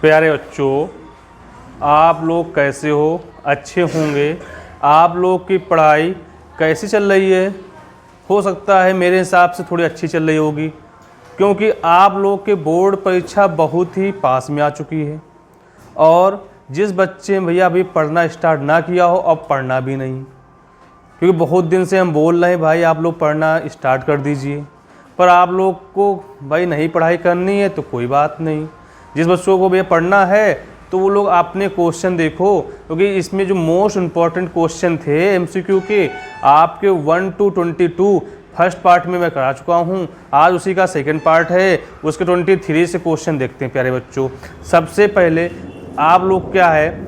प्यारे बच्चों, आप लोग कैसे हो? अच्छे होंगे। आप लोग की पढ़ाई कैसी चल रही है? हो सकता है मेरे हिसाब से थोड़ी अच्छी चल रही होगी, क्योंकि आप लोग के बोर्ड परीक्षा बहुत ही पास में आ चुकी है। और जिस बच्चे भैया अभी पढ़ना स्टार्ट ना किया हो, अब पढ़ना भी नहीं, क्योंकि बहुत दिन से हम बोल रहे हैं भाई आप लोग पढ़ना स्टार्ट कर दीजिए, पर आप लोग को भाई नहीं पढ़ाई करनी है तो कोई बात नहीं। जिस बच्चों को भैया पढ़ना है तो वो लोग अपने क्वेश्चन देखो, क्योंकि इसमें जो मोस्ट इम्पॉर्टेंट क्वेश्चन थे एमसीक्यू के आपके 1 to 22 फर्स्ट पार्ट में मैं करा चुका हूँ। आज उसी का सेकंड पार्ट है, उसके 23 से क्वेश्चन देखते हैं प्यारे बच्चों। सबसे पहले आप लोग क्या है,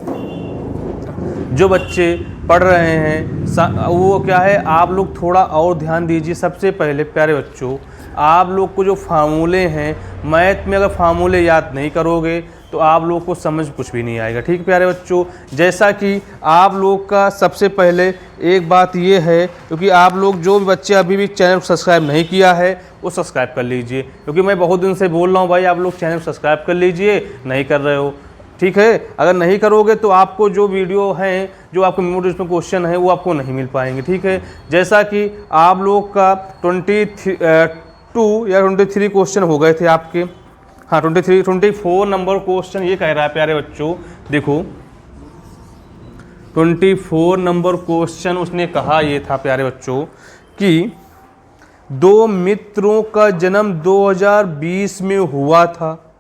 जो बच्चे पढ़ रहे हैं वो क्या है, आप लोग थोड़ा और ध्यान दीजिए। सबसे पहले प्यारे बच्चों, आप लोग को जो फार्मूले हैं मैथ में, अगर फार्मूले याद नहीं करोगे तो आप लोग को समझ कुछ भी नहीं आएगा। ठीक प्यारे बच्चों, जैसा कि आप लोग का सबसे पहले एक बात ये है, क्योंकि आप लोग जो भी बच्चे अभी भी चैनल सब्सक्राइब नहीं किया है वो सब्सक्राइब कर लीजिए, क्योंकि मैं बहुत दिन से बोल रहा हूँ भाई आप लोग चैनल सब्सक्राइब कर लीजिए, नहीं कर रहे हो। ठीक है, अगर नहीं करोगे तो आपको जो वीडियो हैं, जो आपको मेमोरीज में क्वेश्चन है वो आपको नहीं मिल पाएंगे। ठीक है, जैसा कि आप लोग का 22 या 23 क्वेश्चन हो गए थे आपके। हाँ 24 नंबर क्वेश्चन ये कह रहा है प्यारे बच्चों, देखो 24 नंबर क्वेश्चन उसने कहा ये था प्यारे बच्चों कि दो मित्रों का जन्म 2020 में हुआ था,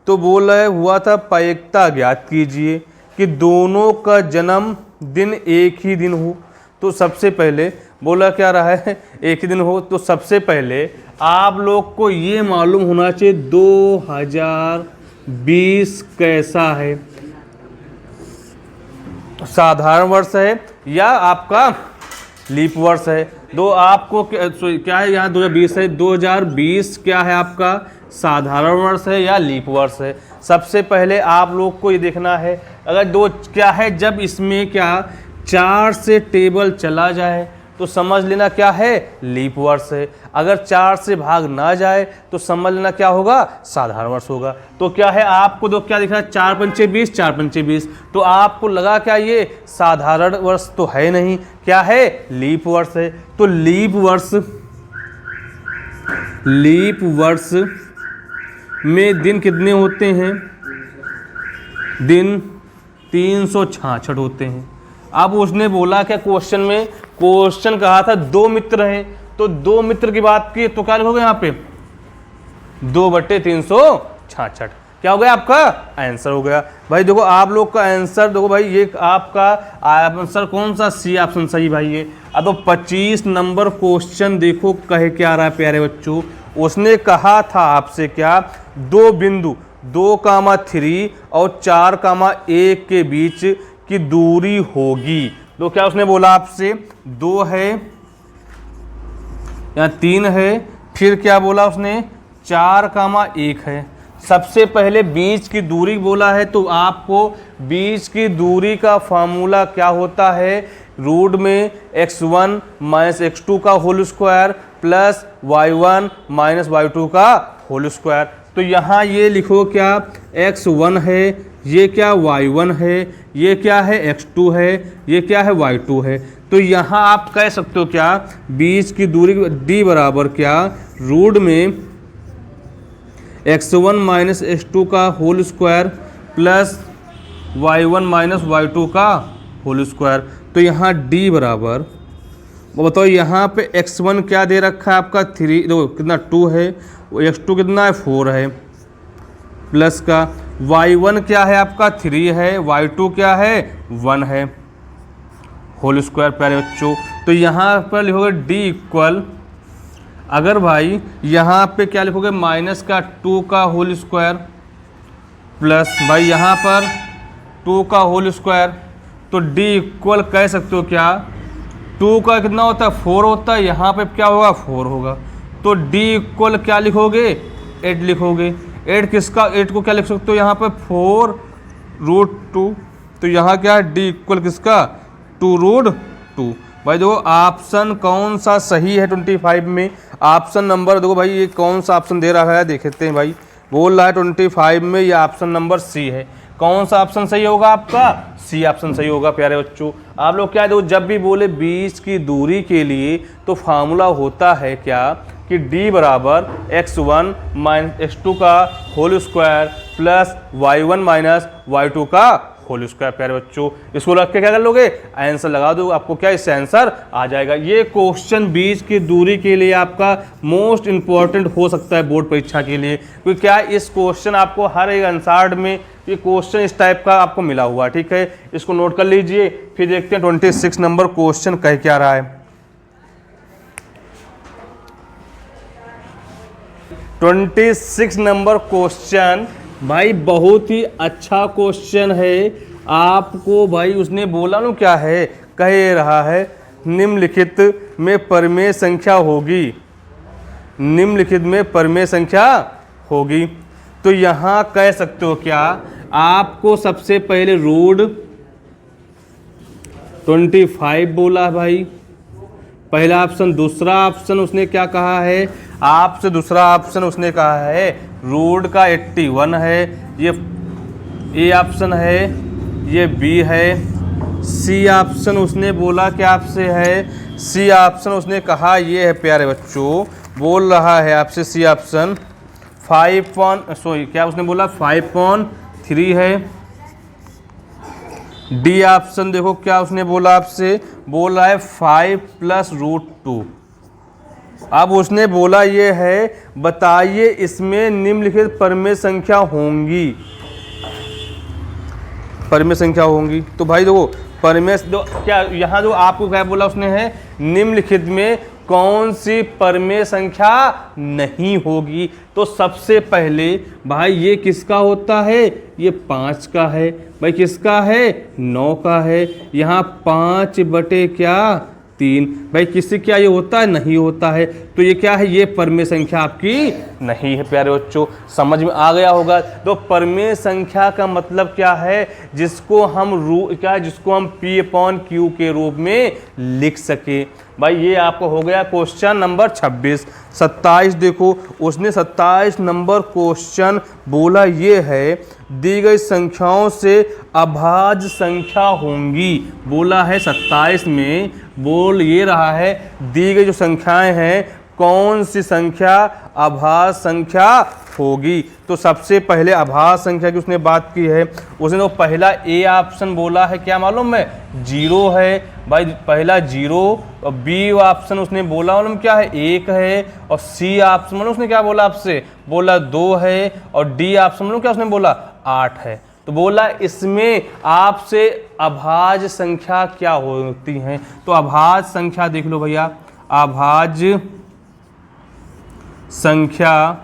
तो बोला है हुआ था प्रायिकता ज्ञात कीजिए कि दोनों का जन्म दिन एक ही दिन हो। तो सबसे पहले बोला क्या रहा है, एक ही दिन हो, तो सबसे पहले आप लोग को ये मालूम होना चाहिए 2020 कैसा है, साधारण वर्ष है या आपका लीप वर्ष है। दो आपको क्या है यहाँ 2020 है, 2020 क्या है आपका साधारण वर्ष है या लीप वर्ष है। सबसे पहले आप लोग को ये देखना है, अगर दो क्या है, जब इसमें क्या 4 से टेबल चला जाए तो समझ लेना क्या है लीप वर्ष है। अगर 4 से भाग ना जाए तो समझ लेना क्या होगा, साधारण वर्ष होगा। तो क्या है आपको दो क्या दिख रहा है, 4 पंचे 20, 4 पंचे 20, तो आपको लगा क्या ये साधारण वर्ष तो है नहीं, क्या है लीप वर्ष है। तो लीप वर्ष में दिन कितने होते हैं, दिन 366 होते हैं। अब उसने बोला क्या क्वेश्चन में, क्वेश्चन कहा था दो मित्र हैं, तो दो मित्र की बात की तो क्या लिखोगे यहाँ पे 2/366, क्या हो गया आपका आंसर हो गया। भाई देखो आप लोग का आंसर देखो भाई, ये आपका आंसर कौन सा, सी ऑप्शन सही भाई ये। अब तो 25 नंबर क्वेश्चन देखो कहे क्या रहा है प्यारे बच्चों, उसने कहा था आपसे क्या, दो बिंदु 2,3 और 4,1 के बीच की दूरी होगी। तो क्या उसने बोला आपसे 2 है या 3 है, फिर क्या बोला उसने 4,1 है। सबसे पहले बीच की दूरी बोला है, तो आपको बीच की दूरी का फार्मूला क्या होता है, रूट में x1 माइनस x2 का whole square plus y1 minus y2 का होल स्क्वायर। तो यहाँ ये लिखो क्या x1 है, ये क्या y1 है, ये क्या है x2 है, ये क्या है y2 है। तो यहाँ आप कह सकते हो क्या, बीच की दूरी d बराबर क्या, रूट में x1 माइनस x2 का whole square plus y1 minus y2 का होल स्क्वायर। तो यहाँ d बराबर, वो बताओ यहाँ पे x1 क्या दे रखा है आपका 3, देखो कितना 2 है, x2 कितना है 4 है, प्लस का y1 क्या है आपका 3 है, y2 क्या है 1 है, होल स्क्वायर प्यारे बच्चों। तो यहाँ पर लिखोगे d इक्वल, अगर भाई यहाँ पे क्या लिखोगे माइनस का 2 का होल स्क्वायर प्लस भाई यहाँ पर 2 का होल स्क्वायर, तो d इक्वल कह सकते हो क्या, 2 का कितना होता है 4 होता है, यहाँ पे क्या होगा 4 होगा। तो d इक्वल क्या लिखोगे 8 लिखोगे। 8 किसका, 8 को क्या लिख सकते हो यहाँ पे 4√2, तो यहाँ क्या है d इक्वल किसका 2√2। भाई देखो ऑप्शन कौन सा सही है 25 में, ऑप्शन नंबर देखो भाई ये कौन सा ऑप्शन दे रहा है देखते हैं भाई, बोल रहा है 25 में, ये ऑप्शन नंबर सी है। कौन सा ऑप्शन सही होगा आपका? सी ऑप्शन सही होगा प्यारे बच्चों। आप लोग क्या देखो, जब भी बोले बीच की दूरी के लिए तो फार्मूला होता है क्या कि d बराबर x1 माइनस x2 का whole square plus y1 minus y2 का होल स्क्वायर। प्यारे बच्चों इसको रख के क्या कर लोगे, आंसर लगा दो, आपको क्या इससे आंसर आ जाएगा। ये क्वेश्चन बीच की दूरी के लिए आपका मोस्ट इंपॉर्टेंट हो सकता है बोर्ड परीक्षा के लिए, क्योंकि क्या इस क्वेश्चन आपको हर एक आंसर में ये क्वेश्चन इस टाइप का आपको मिला हुआ है। ठीक है, इसको नोट कर लीजिए। फिर देखते हैं 26 नंबर क्वेश्चन कह क्या रहा है। 26 नंबर क्वेश्चन भाई बहुत ही अच्छा क्वेश्चन है। आपको भाई उसने बोला ना क्या है, कह रहा है निम्नलिखित में परमेय संख्या होगी, निम्नलिखित में परमेय संख्या होगी। तो यहां कह सकते हो क्या, आपको सबसे पहले रूट 25 बोला है भाई, पहला ऑप्शन। दूसरा ऑप्शन उसने क्या कहा है आपसे, दूसरा ऑप्शन उसने कहा है रूट का 81 है, ये ए ऑप्शन है, ये बी है। सी ऑप्शन उसने बोला क्या आपसे है, सी ऑप्शन उसने कहा ये है प्यारे बच्चों, बोल रहा है आपसे सी ऑप्शन 5 क्या उसने बोला 5.3 है। डी ऑप्शन देखो क्या उसने बोला आपसे, बोल रहा है 5 प्लस रूट 2। अब उसने बोला ये है बताइए इसमें निम्नलिखित परमेय संख्या होंगी, परमेय संख्या होंगी। तो भाई देखो परमेय क्या यहाँ जो आपको क्या बोला उसने है, निम्नलिखित में कौन सी परमेय संख्या नहीं होगी। तो सबसे पहले भाई ये किसका होता है, ये 5 का है भाई, किसका है 9 का है। यहाँ 5/3 भाई किससे क्या ये होता है, नहीं होता है। तो ये क्या है, ये परमेय संख्या आपकी नहीं है प्यारे बच्चों, समझ में आ गया होगा। तो परमेय संख्या का मतलब क्या है, जिसको हम जिसको हम P/Q के रूप में लिख सके। भाई ये आपको हो गया क्वेश्चन नंबर 26। 27 देखो उसने 27 नंबर क्वेश्चन बोला ये है दी गई संख्याओं से अभाज्य संख्या होंगी। बोला है 27 में, बोल ये रहा है दी गई जो संख्याएं हैं कौन सी संख्या अभाज्य संख्या होगी। तो सबसे पहले अभाज्य संख्या की उसने बात की है। उसने तो पहला ए ऑप्शन बोला है क्या मालूम है, 0 है भाई, पहला 0। और बी ऑप्शन उसने बोला मालूम क्या है, 1 है। और सी ऑप्शन मालूम उसने क्या बोला आपसे, बोला 2 है। और डी ऑप्शन मालूम क्या उसने बोला 8 है। तो बोला इसमें आपसे अभाज्य संख्या क्या होती हैं। तो अभाज्य संख्या देख लो भैया, अभाज्य संख्या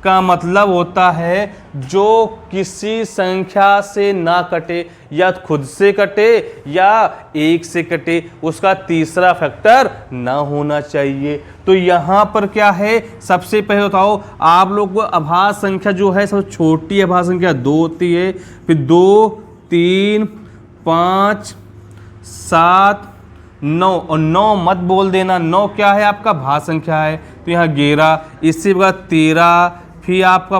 का मतलब होता है जो किसी संख्या से ना कटे, या खुद से कटे या 1 से कटे, उसका तीसरा फैक्टर ना होना चाहिए। तो यहाँ पर क्या है, सबसे पहले बताओ आप लोग को अभाज्य संख्या जो है सब छोटी अभाज्य संख्या 2 होती है, फिर 2, 3, 5, 7, 9। और 9 मत बोल देना, 9 क्या है आपका भाज्य संख्या है। तो यहाँ 11, इससे बाद 13, फिर आपका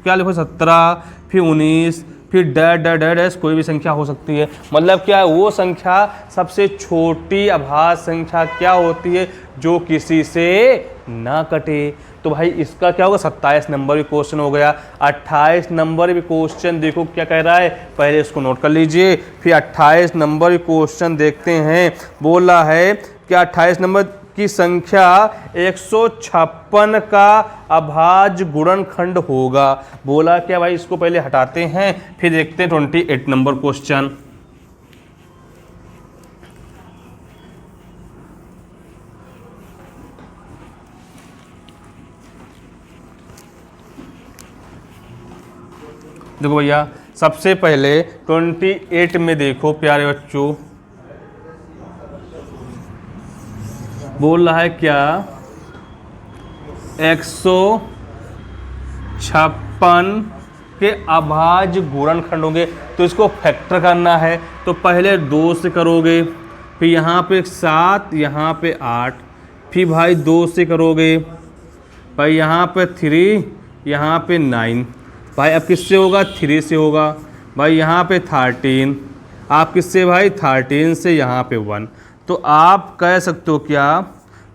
क्या लिखो 17, फिर 19, फिर डैश कोई भी संख्या हो सकती है। मतलब क्या है, वो संख्या सबसे छोटी अभाज्य संख्या क्या होती है जो किसी से ना कटे। तो भाई इसका क्या होगा, 27 नंबर भी क्वेश्चन हो गया। 28 नंबर भी क्वेश्चन देखो क्या कह रहा है, पहले इसको नोट कर लीजिए, फिर 28 नंबर भी क्वेश्चन देखते हैं। बोल रहा है कि 28 नंबर की संख्या 156 का अभाज्य गुणनखंड होगा। बोला क्या भाई, इसको पहले हटाते हैं फिर देखते हैं 28 नंबर क्वेश्चन। देखो भैया सबसे पहले 28 में देखो प्यारे बच्चों, बोल रहा है क्या 156 के अभाज्य गुणनखंड होंगे। तो इसको फैक्टर करना है, तो पहले 2 से करोगे, फिर यहाँ पे 7, यहाँ पे 8, फिर भाई 2 से करोगे, भाई यहाँ पे 3, यहाँ पे 9 भाई, अब किससे होगा 3 से होगा भाई, यहाँ पे 13 आप किससे भाई 13 से, यहाँ पे 1। तो आप कह सकते हो क्या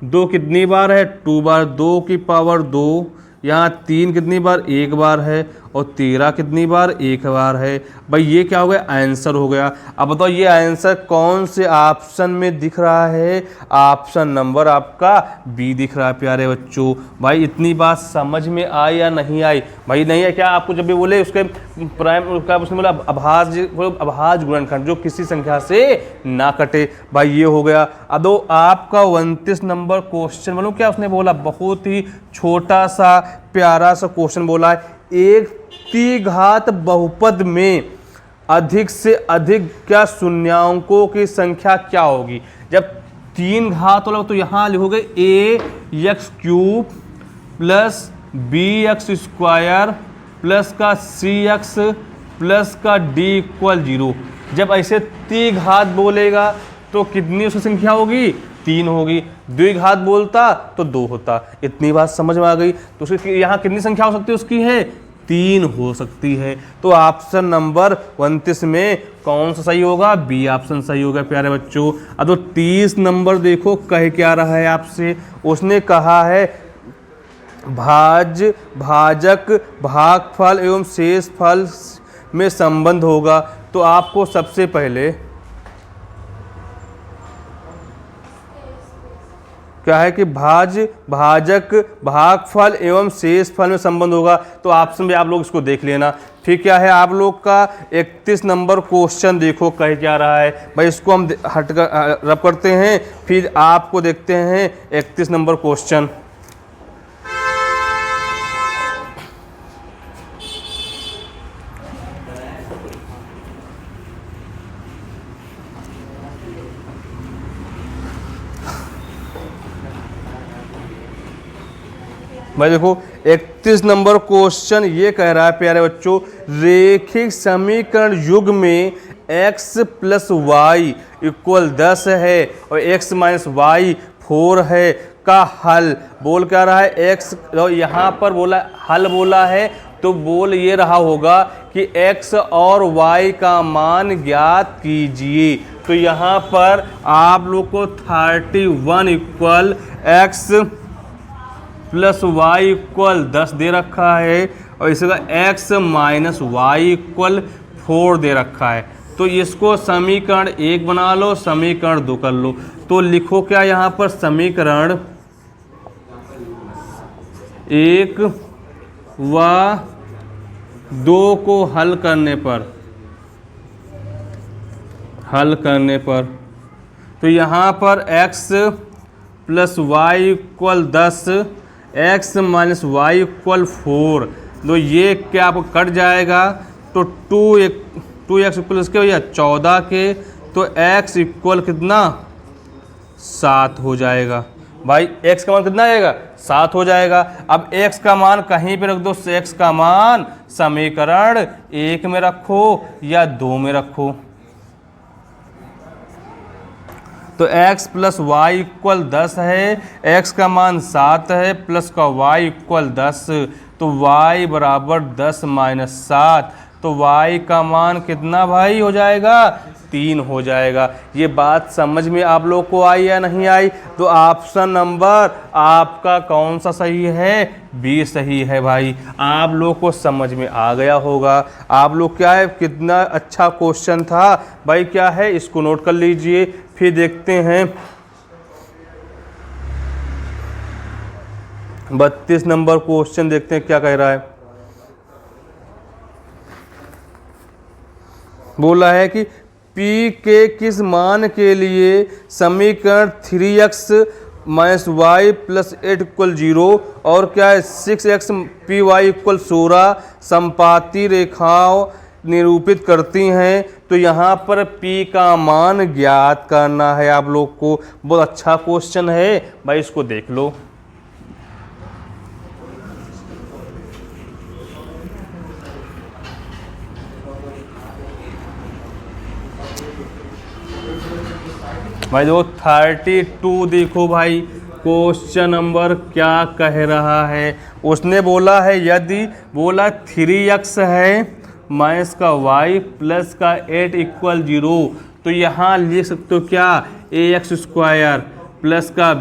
2 कितनी बार है 2 बार, 2 की पावर 2, यहाँ 3 कितनी बार 1 बार है, और 13 कितनी बार 1 बार है भाई। ये क्या हो गया आंसर हो गया। अब बताओ ये आंसर कौन से ऑप्शन में दिख रहा है, ऑप्शन नंबर आपका बी दिख रहा है प्यारे बच्चों। भाई इतनी बात समझ में आई या नहीं आई भाई? नहीं है क्या? आपको जब भी बोले उसके प्राइम उसका उसने बोला अभाज्य गुणनखंड जो किसी संख्या से ना कटे, भाई ये हो गया। अब दो आपका 29 नंबर क्वेश्चन बोलो क्या उसने बोला, बहुत ही छोटा सा प्यारा सा क्वेश्चन बोला है, एक द्विघात बहुपद में अधिक से अधिक क्या शून्यांकों की संख्या क्या होगी? जब 3 घात होगा तो यहाँ लिखोगे ax³ प्लस bx² प्लस का cx प्लस का d = 0। जब ऐसे द्विघात बोलेगा तो कितनी उसकी संख्या होगी 3 होगी, द्विघात बोलता तो 2 होता। इतनी बात समझ में आ गई। तो उसकी यहाँ कितनी संख्या हो सकती है उसकी है 3 हो सकती है। तो ऑप्शन नंबर 29 में कौन सा सही होगा? बी ऑप्शन सही होगा प्यारे बच्चों। अब तो 30 नंबर देखो कह क्या रहा है आपसे, उसने कहा है भाज्य भाजक भागफल एवं शेषफल में संबंध होगा। तो आपको सबसे पहले क्या है कि भाज्य भाजक भागफल एवं शेषफल में संबंध होगा। तो ऑप्शन में आप लोग इसको देख लेना। फिर क्या है आप लोग का 31 नंबर क्वेश्चन देखो कह क्या रहा है भाई, इसको हम हट कर रब करते हैं, फिर आपको देखते हैं 31 नंबर क्वेश्चन। भाई देखो 31 नंबर क्वेश्चन ये कह रहा है प्यारे बच्चों, रेखिक समीकरण युग में x + y = 10 है और x - y 4 है का हल। बोल क्या रहा है x, यहाँ पर बोला हल बोला है तो बोल ये रहा होगा कि x और y का मान ज्ञात कीजिए। तो यहाँ पर आप लोग को 31 = x + y = 10 दे रखा है और इसका x - y = 4 दे रखा है। तो इसको समीकरण 1 बना लो, समीकरण 2 कर लो। तो लिखो क्या यहाँ पर समीकरण 1 व 2 को हल करने पर तो यहाँ पर x + y = 10, x - y = 4, तो ये क्या आपको कट जाएगा तो 2x = भैया 14 के, तो x = कितना 7 हो जाएगा। भाई x का मान कितना आएगा 7 हो जाएगा। अब x का मान कहीं पे रख दो, x का मान समीकरण 1 में रखो या 2 में रखो। तो x + y = 10 है, x का मान 7 है प्लस का y = 10, तो y = 10 - 7, तो y का मान कितना भाई हो जाएगा 3 हो जाएगा। ये बात समझ में आप लोग को आई या नहीं आई? तो ऑप्शन नंबर आपका कौन सा सही है? बी सही है भाई। आप लोग को समझ में आ गया होगा। आप लोग क्या है कितना अच्छा क्वेश्चन था भाई, क्या है इसको नोट कर लीजिए। फिर देखते हैं 32 नंबर क्वेश्चन, देखते हैं क्या कह रहा है। बोला है कि P के किस मान के लिए समीकरण 3x - y + 8 = 0 और क्या है 6x py = 16 समपाती रेखाओं निरूपित करती हैं। तो यहाँ पर P का मान ज्ञात करना है आप लोग को। बहुत अच्छा क्वेश्चन है भाई, इसको देख लो। भाई देखो 32 देखो भाई, क्वेश्चन नंबर क्या कह रहा है? उसने बोला है यदि बोला 3x है माइनस का y प्लस का 8 इक्वल 0, तो यहाँ लिख सकते हो क्या, ax स्क्वायर प्लस का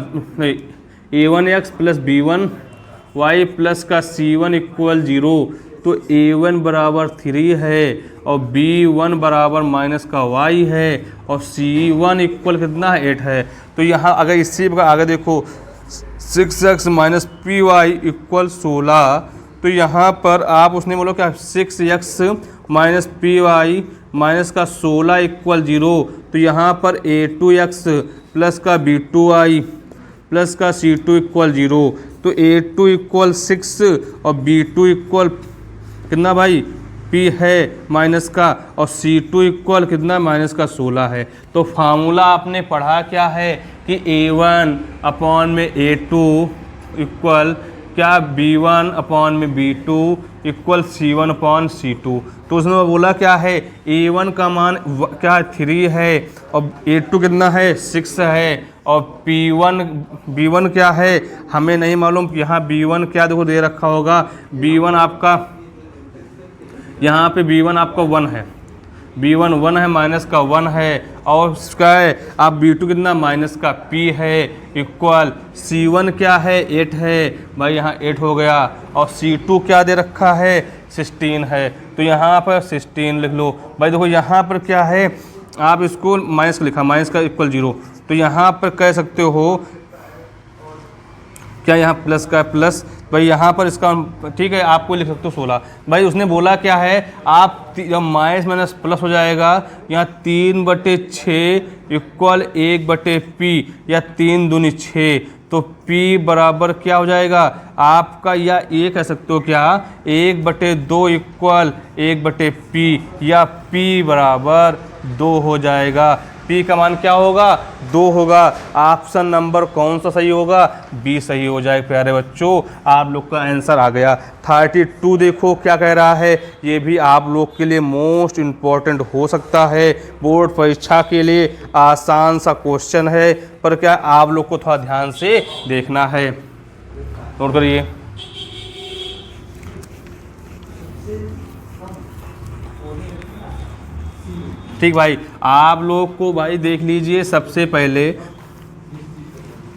a1x plus b1 y plus का c1 इक्वल 0। तो a1 बराबर 3 है और b1 बराबर माइनस का y है और c1 इक्वल कितना है, 8 है। तो यहाँ अगर इसी प्रकार आगे देखो 6x minus P Y equal 16, तो यहाँ पर आप उसने बोलो क्या 6x minus P Y minus का 16 इक्वल 0, तो यहाँ पर a2x प्लस का b2y प्लस का c2 इक्वल 0। तो a2 इक्वल 6 और b2 इक्वल कितना भाई p है माइनस का, और c2 इक्वल कितना माइनस का 16 है। तो फार्मूला आपने पढ़ा क्या है कि a1 अपॉन में a2 इक्वल क्या b1 अपॉन में b2 equal c1 upon c2। तो उसने बोला क्या है, a1 का मान क्या 3 है और a2 कितना है 6 है और b1 क्या है हमें नहीं मालूम। यहाँ b1 क्या देखो दे रखा होगा, b1 आपका यहाँ पे b1 आपका 1 है, b1 1 है माइनस का 1 है और क्या है आप b2 कितना माइनस का p है इक्वल c1 क्या है 8 है भाई, यहाँ 8 हो गया और c2 क्या दे रखा है 16 है। तो यहाँ पर 16 लिख लो भाई। देखो यहाँ पर क्या है, आप इसको माइनस लिखा माइनस का इक्वल 0, तो यहाँ पर कह सकते हो क्या यहाँ प्लस का प्लस भाई, यहाँ पर इसका ठीक है आपको लिख सकते हो 16 भाई। उसने बोला क्या है, आप जब माइनस माइनस प्लस हो जाएगा यहाँ 3/6 इक्वल 1/p या 3 दूनी 6, तो p बराबर क्या हो जाएगा आपका, या ये कह सकते हो क्या 1/2 इक्वल 1/p या p बराबर 2 हो जाएगा। p का मान क्या होगा 2 होगा। ऑप्शन नंबर कौन सा सही होगा, बी सही हो जाए प्यारे बच्चों। आप लोग का आंसर आ गया। 32 देखो क्या कह रहा है, ये भी आप लोग के लिए मोस्ट इम्पॉर्टेंट हो सकता है, बोर्ड परीक्षा के लिए आसान सा क्वेश्चन है, पर क्या आप लोग को थोड़ा ध्यान से देखना है। नोट करिए, ठीक भाई। आप लोग को भाई देख लीजिए, सबसे पहले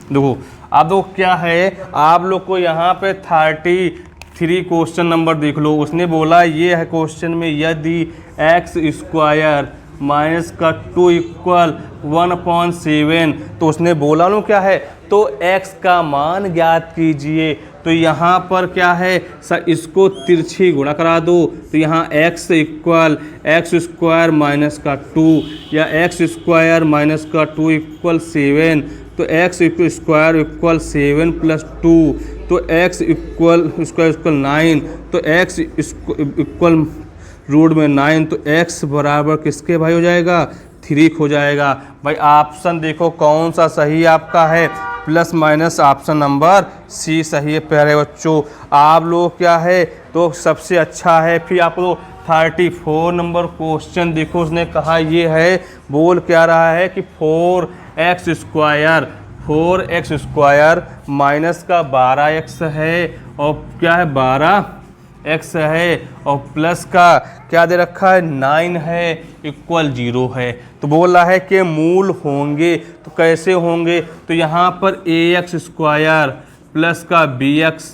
देखो अब तो क्या है, आप लोग को यहाँ पे 33 क्वेश्चन नंबर देख लो। उसने बोला ये है क्वेश्चन में, यदि एक्स स्क्वायर माइनस का 2 इक्वल 1/7, तो उसने बोला लो क्या है, तो x का मान ज्ञात कीजिए। तो यहाँ पर क्या है सर, इसको तिरछी गुणा करा दो, तो यहाँ x equal x square minus का 2 या एक्स स्क्वायर माइनस का 2 इक्वल 7, तो x स्क्वायर इक्वल 7 प्लस 2, तो x इक्वल स्क्वायर इक्वल 9, तो x इक्वल रूट में 9, तो x बराबर किसके भाई हो जाएगा 3 हो जाएगा भाई। ऑप्शन देखो कौन सा सही आपका है, plus minus option number C सही है प्यारे बच्चों। आप लोग क्या है तो सबसे अच्छा है। फिर आप लोग 34 नंबर क्वेश्चन देखो, उसने कहा ये है, बोल क्या रहा है कि 4x स्क्वायर माइनस का 12x है और क्या है 12x है और प्लस का क्या दे रखा है 9 है इक्वल 0 है। तो बोल रहा है कि मूल होंगे, तो कैसे होंगे, तो यहाँ पर ax स्क्वायर प्लस का bx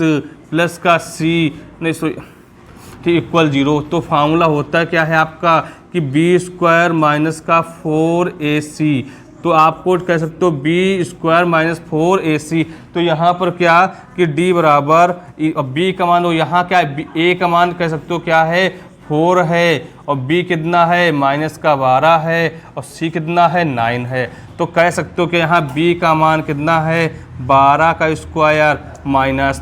प्लस का c नहीं ठीक इक्वल 0। तो फार्मूला होता क्या है आपका कि b स्क्वायर माइनस का 4ac, तो आपको कह सकते हो b स्क्वायर माइनस 4ac। तो यहाँ पर क्या कि d बराबर b का मान हो, यहाँ क्या है a का मान कह सकते हो क्या है 4 है और b कितना है माइनस का 12 है और c कितना है 9 है। तो कह सकते हो कि यहाँ b का मान कितना है 12 का स्क्वायर माइनस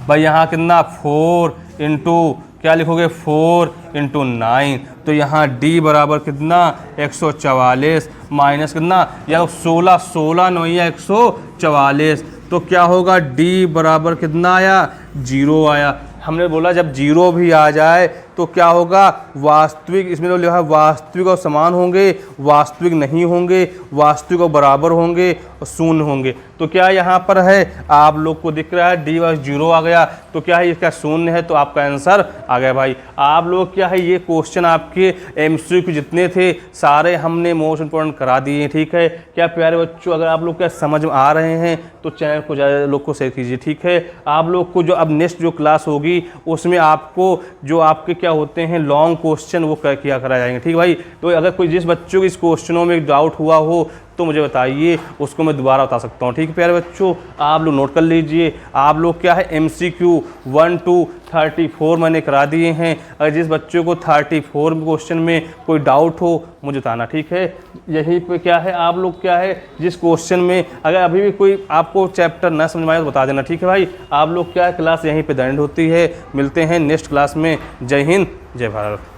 भाई यहाँ कितना 4 इंटू क्या लिखोगे 4 इंटू 9, तो यहाँ d बराबर कितना 144 माइनस कितना या 16 नौया 144, तो क्या होगा d बराबर कितना आया 0 आया। हमने बोला जब 0 भी आ जाए तो क्या होगा वास्तविक, इसमें तो लिखा है वास्तविक और समान होंगे, वास्तविक नहीं होंगे, वास्तविक और बराबर होंगे, और शून्य होंगे। तो क्या यहाँ पर है आप लोग को दिख रहा है डी व 0 आ गया, तो क्या है इसका शून्य है, तो आपका आंसर आ गया भाई। आप लोग क्या है ये क्वेश्चन आपके एमसीक्यू जितने थे सारे हमने मोस्ट इंपोर्टेंट करा दिए हैं, ठीक है। क्या प्यारे बच्चों, अगर आप लोग क्या समझ में आ रहे हैं तो चैनल को ज़्यादा लोग को शेयर कीजिए, ठीक है। आप लोग को जो अब नेक्स्ट जो क्लास होगी उसमें आपको जो आपके क्या होते हैं लॉन्ग क्वेश्चन वो किया कराए जाएंगे, ठीक भाई। तो अगर कोई जिस बच्चों को इस क्वेश्चनों में डाउट हुआ हो तो मुझे बताइए, उसको मैं दोबारा बता सकता हूँ, ठीक है प्यारे बच्चों। आप लोग नोट कर लीजिए, आप लोग क्या है MCQ 1 to 34 मैंने करा दिए हैं। अगर जिस बच्चों को 34 क्वेश्चन में कोई डाउट हो मुझे बताना, ठीक है। यहीं पे क्या है आप लोग क्या है जिस क्वेश्चन में अगर अभी भी कोई आपको चैप्टर ना समझ में आए तो बता देना, ठीक है भाई। आप लोग क्या है क्लास यहीं पे एंड होती है। मिलते हैं नेक्स्ट क्लास में। जय हिंद, जय भारत।